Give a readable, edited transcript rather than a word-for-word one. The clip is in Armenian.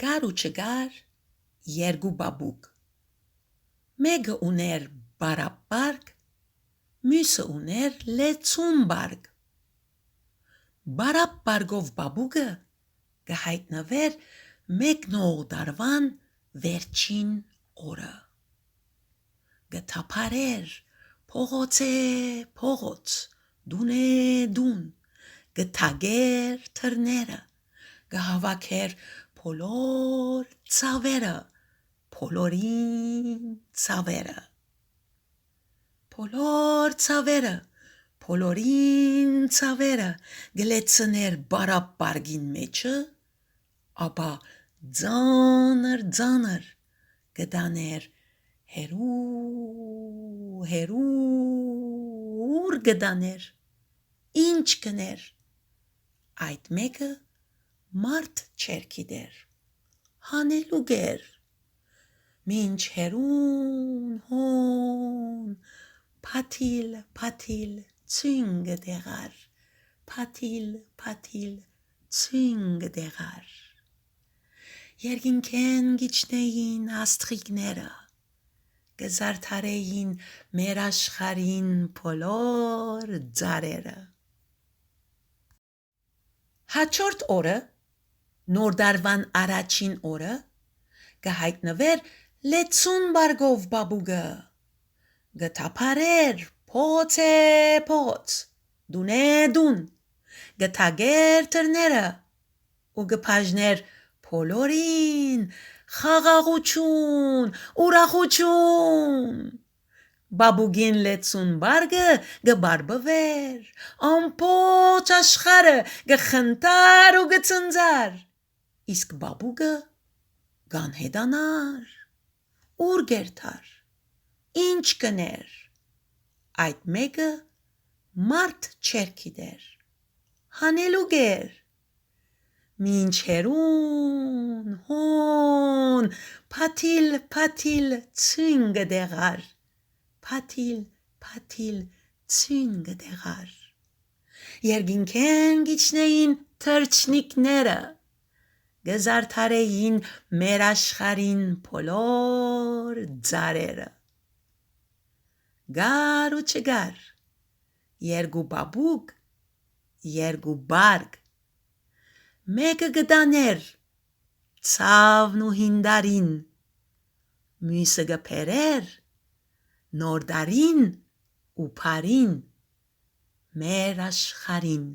Կար ու չկար երկու բաբուկ։ Մեկը ուներ բարապարկ, մյուսը ուներ լեցուն բարկ։ Բարապարկով բաբուկը կհայտնվեր մեկնող դարվան վերջին օրը։ Գթափարեր փողոց, դուն է դուն, գթագեր թռները, գհավաքեր փոլոր ցավերը, փոլորին ցավերը։ Փոլոր ցավերը, փոլորին ցավերը գլեցներ բարապարկին մեջը, ապա ձանր գտաներ հերուր գտաներ, ինչ կներ, այդ մեկը մարդ չէր գիտեր, հանելու գեր, մինչ հերուն հոն, փաթիլ ցույն գտեղար, փաթիլ ցույն գտեղար։ Երկինքեն գիչնեին աստղիկները, կզարդարեին մեր աշխարհին փոլոր ծառերը։ Հաջորդ օրը, նոր դարվան առաջին օրը, կհայտնվեր լեցուն բարգով բաբուկը, գթափարեր փողոց, դուն է դուն, գթագեր թռները ու գբաժներ փոլորին խաղաղություն, ուրախություն։ Բաբուկին լեցուն բարգը գբարբվեր, ամբողջ աշխարհը գխնդար ու գծնծար, իսկ բաբուկը գանհետանար, ուր գերթար, ինչ կներ, այդ մեկը մարդ չէր գիտեր, հանելու գեր, մինչ հերուն հոն, փաթիլ ցույն գտեղար, փաթիլ ցույն գտեղար։ Երկինքեն գիչնեին թռչնիկները, գզարդարեին մեր աշխարհին փոլոր ծառերը։ Գար ու չգար երկու բաբուկ, երկու բարկ, մեկը գտաներ ցավն ու հինդարին, մյուսը գբերեր նոր դարին ու փարին մեր աշխարհին։